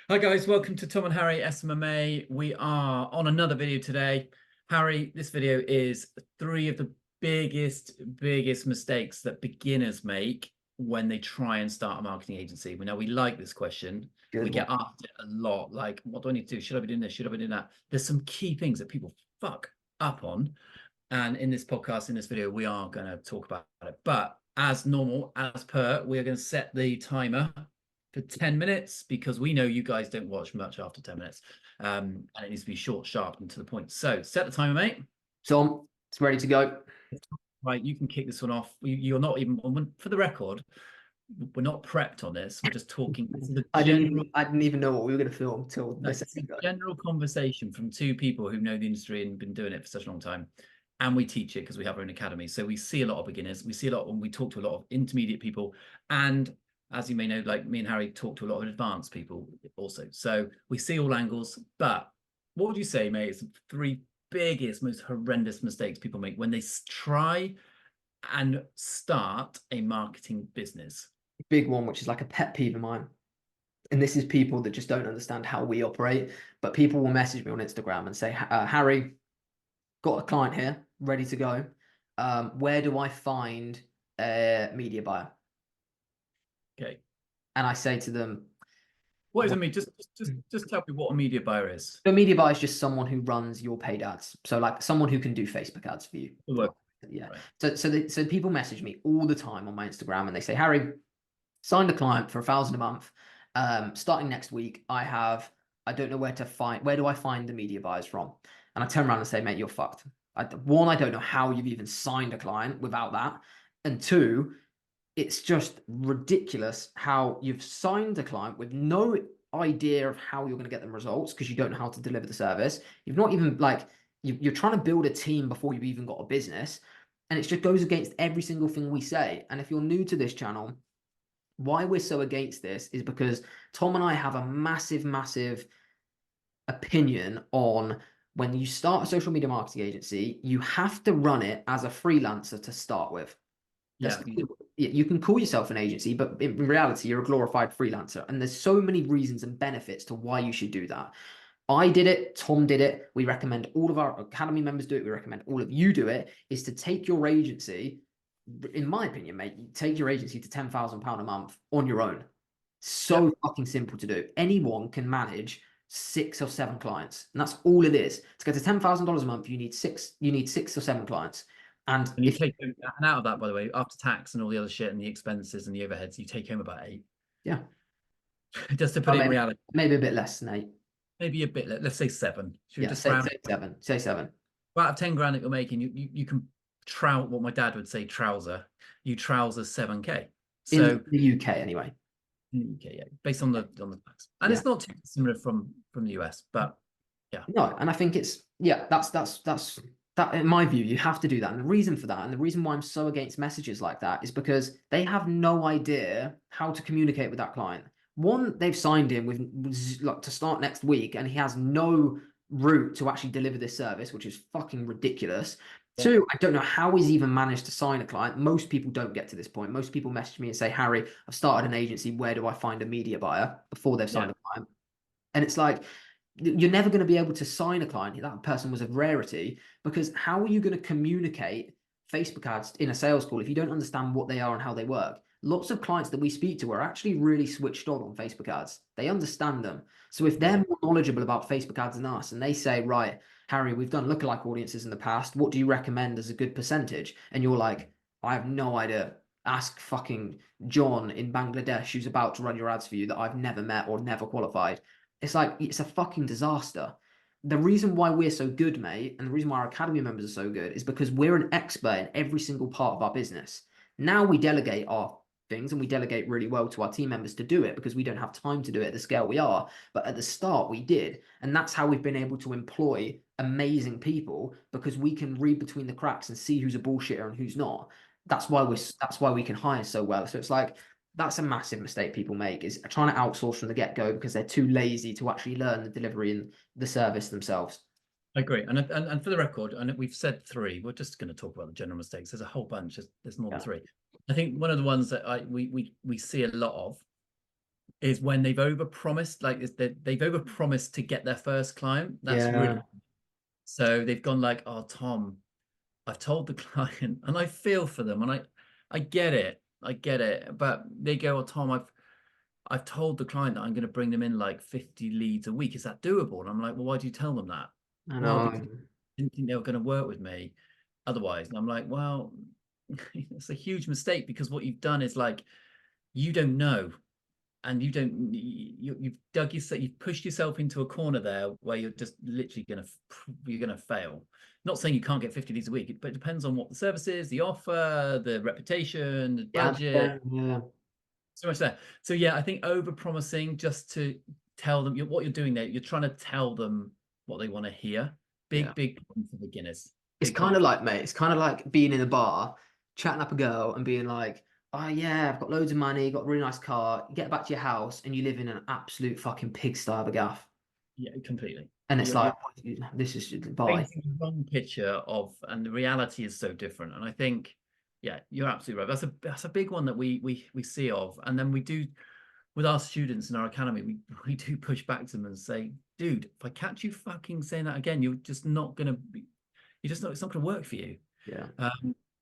Hi guys, welcome to Tom and Harry SMMA. We are on another video today. Harry, this video is three of the biggest mistakes that beginners make when they try and start a marketing agency. We like this question. We Good one. get asked it a lot. Like, what do I need to do? Should I be doing this? Should I be doing that? There's some key things that people fuck up on. And in this podcast, in this video, we are going to talk about it. But as normal, as per, we are going to set the timer for 10 minutes because we know you guys don't watch much after 10 minutes. And it needs to be short, sharp, and to the point. So set the timer, mate. Tom, it's ready to go. Right, you can kick this one off. You're not even, for the record, we're not prepped on this. We're just talking. This is a I didn't even know what we were going to film till no, this it's a second. general conversation from two people who know the industry and been doing it for such a long time. And we teach it because we have our own academy. So we see a lot of beginners. We see a lot when we talk to a lot of intermediate people. And as you may know, like me and Harry talk to a lot of advanced people also. So we see all angles. But what would you say, mate, is the three biggest, most horrendous mistakes people make when they try and start a marketing business? Big one, which is like a pet peeve of mine. And this is people that just don't understand how we operate. But people will message me on Instagram and say, Harry, got a client here, ready to go. Where do I find a media buyer? Okay. And I say to them, What does it mean? Just tell me what a media buyer is. a media buyer is just someone who runs your paid ads. So like someone who can do Facebook ads for you. Look, Yeah. right. So people message me all the time on my Instagram and they say, Harry, signed a client for $1,000 a month. Starting next week, I don't know where do I find the media buyers from? And I turn around and say, mate, you're fucked. One, I don't know how you've even signed a client without that. And two, it's just ridiculous how you've signed a client with no idea of how you're going to get them results because you don't know how to deliver the service. You've not even you're trying to build a team before you've even got a business. And it just goes against every single thing we say. And if you're new to this channel, why we're so against this is because Tom and I have a massive opinion on when you start a social media marketing agency, you have to run it as a freelancer to start with. That's, Yeah. you can call yourself an agency, but in reality, you're a glorified freelancer. And there's so many reasons and benefits to why you should do that. I did it. Tom did it. We recommend all of our academy members do it. We recommend all of you do it, is to take your agency, in my opinion, mate, you take your agency to £10,000 a month on your own. So fucking simple to do. Anyone can manage 6 or 7 clients. And that's all it is. To get to $10,000 a month, you need six or seven clients. And And you if take and out of that, by the way, after tax and all the other shit and the expenses and the overheads, you take home about 8. yeah, Just to put well, it in reality, maybe a bit less than 8. maybe a bit. Let's say 7. Should we Yeah, just say round say 7. Say 7. out of 10 grand that you're making? You can what my dad would say trouser. You trouser 7k. In So the UK anyway. in the UK, yeah, based on the tax, and Yeah. it's not too similar from the US, but yeah, No, and I think it's that in my view, you have to do that. And the reason for that, and the reason why I'm so against messages like that is because they have no idea how to communicate with that client. One, they've signed him with like to start next week, and he has no route to actually deliver this service, which is fucking ridiculous. yeah, Two, I don't know how he's even managed to sign a client. Most people don't get to this point. Most people message me and say, Harry, I've started an agency. Where do I find a media buyer before they've yeah. signed a client? And it's like, you're never going to be able to sign a client. That person was a rarity because how are you going to communicate Facebook ads in a sales call if you don't understand what they are and how they work? Lots of clients that we speak to are actually really switched on Facebook ads. They understand them. So if they're more knowledgeable about Facebook ads than us and they say, right, Harry, we've done lookalike audiences in the past. What do you recommend as a good percentage? And you're like, I have no idea. Ask fucking John in Bangladesh who's about to run your ads for you that I've never met or never qualified. It's like, it's a fucking disaster. The reason why we're so good, mate, and the reason why our academy members are so good is because we're an expert in every single part of our business. Now we delegate our things and we delegate really well to our team members to do it because we don't have time to do it at the scale we are. But at the start, we did. And that's how we've been able to employ amazing people because we can read between the cracks and see who's a bullshitter and who's not. That's why we can hire so well. So it's like, that's a massive mistake people make, is trying to outsource from the get-go because they're too lazy to actually learn the delivery and the service themselves. I agree. And for the record, and we've said 3. We're just going to talk about the general mistakes. There's a whole bunch. There's more than Yeah. 3. I think one of the ones that we see a lot of is when they've overpromised, like they've overpromised to get their first client. That's Yeah. really, so they've gone like, oh, Tom, I've told the client, and I feel for them, and I get it, but they go, oh, Tom, I've told the client that I'm going to bring them in like 50 leads a week. Is that doable? And I'm like, well, why do you tell them that? I Well, because know. I didn't think they were going to work with me otherwise. And I'm like, well, it's a huge mistake, because what you've done is like, you don't know, and you've dug yourself, you've pushed yourself into a corner there where you're just literally you're gonna fail. Not saying you can't get 50 leads a week, but it depends on what the service is, the offer, the reputation, the Yeah. budget, Yeah. so much there. So yeah, I think over promising just to tell them what you're doing there, you're trying to tell them what they want to hear. Yeah. Big problem for beginners. It's Big kind problem of for, like, mate, it's kind of like being in a bar, chatting up a girl and being like, oh yeah, I've got loads of money, got a really nice car. You get back to your house and you live in an absolute fucking pigsty of a gaff. yeah, completely. And it's You're like, this is bye. painting the wrong picture of, and the reality is so different. And I think, yeah, you're absolutely right. That's a big one that we see of, and then we do with our students in our academy. We do push back to them and say, dude, if I catch you fucking saying that again, you're just not gonna be. You're just not. It's not gonna work for you. Yeah.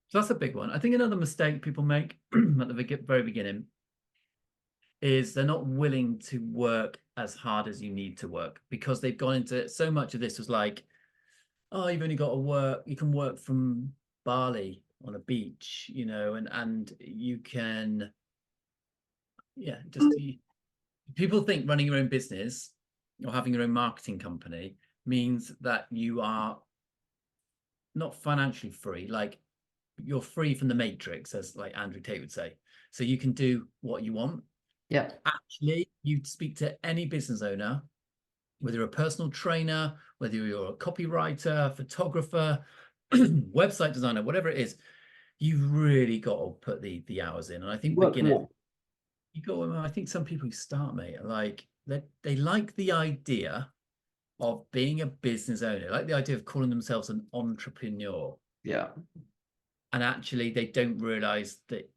So that's a big one. I think another mistake people make at the very beginning is they're not willing to work as hard as you need to work, because they've gone into so much of this was like, oh, you've only got to work, you can work from Bali on a beach, and you can, yeah, people think running your own business or having your own marketing company means that you are not financially free, like you're free from the matrix, as like Andrew Tate would say. So you can do what you want. Yeah. Actually, you speak to any business owner, whether you're a personal trainer, whether you're a copywriter, photographer, website designer, whatever it is, you've really got to put the hours in. And I You think work beginners, more. I think some people who start, mate, like they like the idea of being a business owner, like the idea of calling themselves an entrepreneur. Yeah. And actually they don't realize that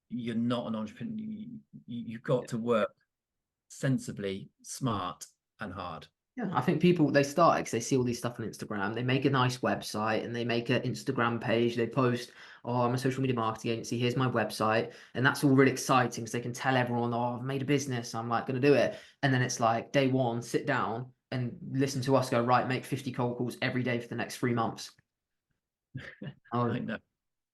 you're not an entrepreneur. You've got to work sensibly, smart, and hard. Yeah, I think people they start because they see all these stuff on Instagram. They make a nice website and they make an Instagram page. They post, "Oh, I'm a social media marketing agency. Here's my website," and that's all really exciting because they can tell everyone, "Oh, I've made a business. I'm like going to do it." And then it's like day one, sit down and listen to us go, right, make 50 cold calls every day for the next 3 months. I Oh, know.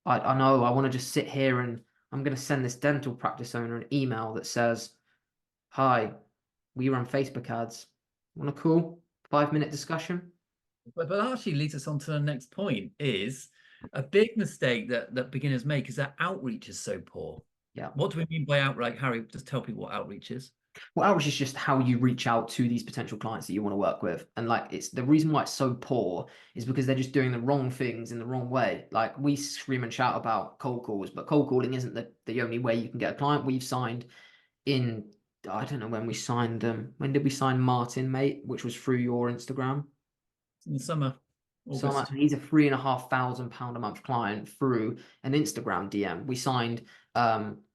I know. I want to just sit here and I'm going to send this dental practice owner an email that says, "Hi, we run Facebook ads. Want a cool 5-minute discussion?" But that actually leads us on to the next point, is a big mistake that beginners make is that outreach is so poor. Yeah. What do we mean by outreach? Harry, just tell people what outreach is. Well, outreach is just how you reach out to these potential clients that you want to work with. And like it's the reason why it's so poor is because they're just doing the wrong things in the wrong way. Like we scream and shout about cold calls, but cold calling isn't the only way you can get a client. We've signed in, I don't know when we signed them. When did we sign Martin, mate? Which was through your Instagram. In the summer, So August. he's a £3,500 a month client through an Instagram DM. We signed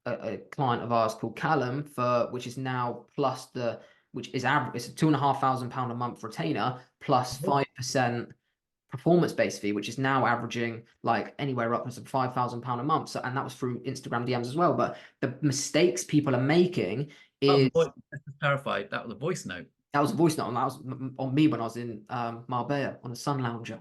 a client of ours called Callum for which is now plus which is average. It's a £2,500 a month retainer plus 5% performance-based fee, which is now averaging like anywhere upwards of £5,000 a month. So and that was through Instagram DMs as well. But the mistakes people are making is Let's just clarify, that was a voice note. that was a voice note, and that was on me when I was in Marbella on a sun lounger.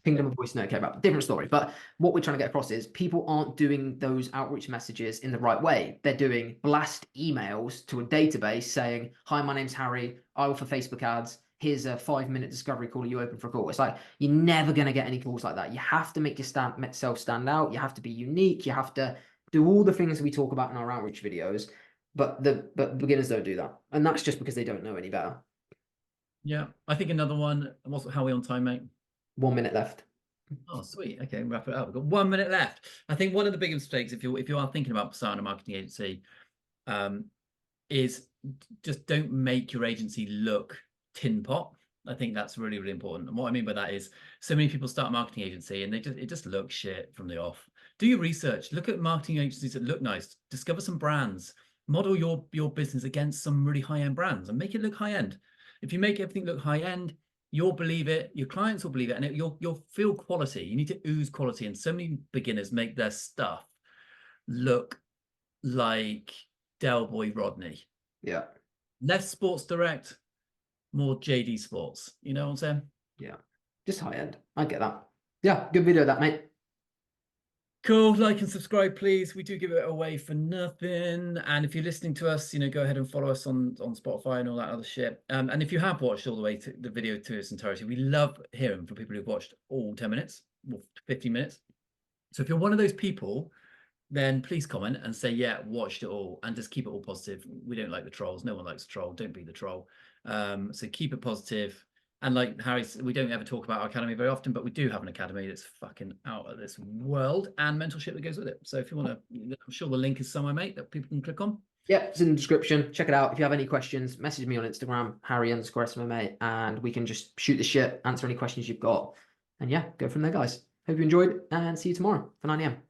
Kingdom of Voice Note came out. Different story. But what we're trying to get across is people aren't doing those outreach messages in the right way. They're doing blast emails to a database saying, "Hi, my name's Harry. I offer Facebook ads. Here's a 5-minute discovery call. Are you open for a call?" It's like you're never going to get any calls like that. You have to make yourself stand out. You have to be unique. You have to do all the things we talk about in our outreach videos. But beginners don't do that. And that's just because they don't know any better. Yeah, I think another one. How are we on time, mate? 1 minute left. Oh, sweet. Okay, wrap it up. We've got 1 minute left. I think one of the biggest mistakes, if you are thinking about starting a marketing agency, is just don't make your agency look tin pot. I think that's really, really important. And what I mean by that is so many people start a marketing agency and it just looks shit from the off. Do your research. Look at marketing agencies that look nice. Discover some brands. model your business against some really high-end brands and make it look high-end. If you make everything look high-end, you'll believe it, your clients will believe it, and you'll feel quality. You need to ooze quality, and so many beginners make their stuff look like Del Boy Rodney. Yeah. Less Sports Direct, more JD Sports. You know what I'm saying? Yeah. Just high end. I get that. Yeah, good video that, mate. Cool. Like and subscribe, please. We do give it away for nothing. And if you're listening to us, go ahead and follow us on Spotify and all that other shit. And if you have watched all the way to the video to its entirety, we love hearing from people who've watched all 10 minutes or 15 minutes. So if you're one of those people, then please comment and say, yeah, watched it all, and just keep it all positive. We don't like the trolls. No one likes a troll. Don't be the troll. So keep it positive. And like Harry, we don't ever talk about our academy very often, but we do have an academy that's fucking out of this world, and mentorship that goes with it. So if you want to, I'm sure the link is somewhere, mate, that people can click on. Yeah, it's in the description. Check it out. If you have any questions, message me on Instagram, Harry_SMMA, and we can just shoot the shit, answer any questions you've got. And yeah, go from there, guys. Hope you enjoyed, and see you tomorrow for 9 AM.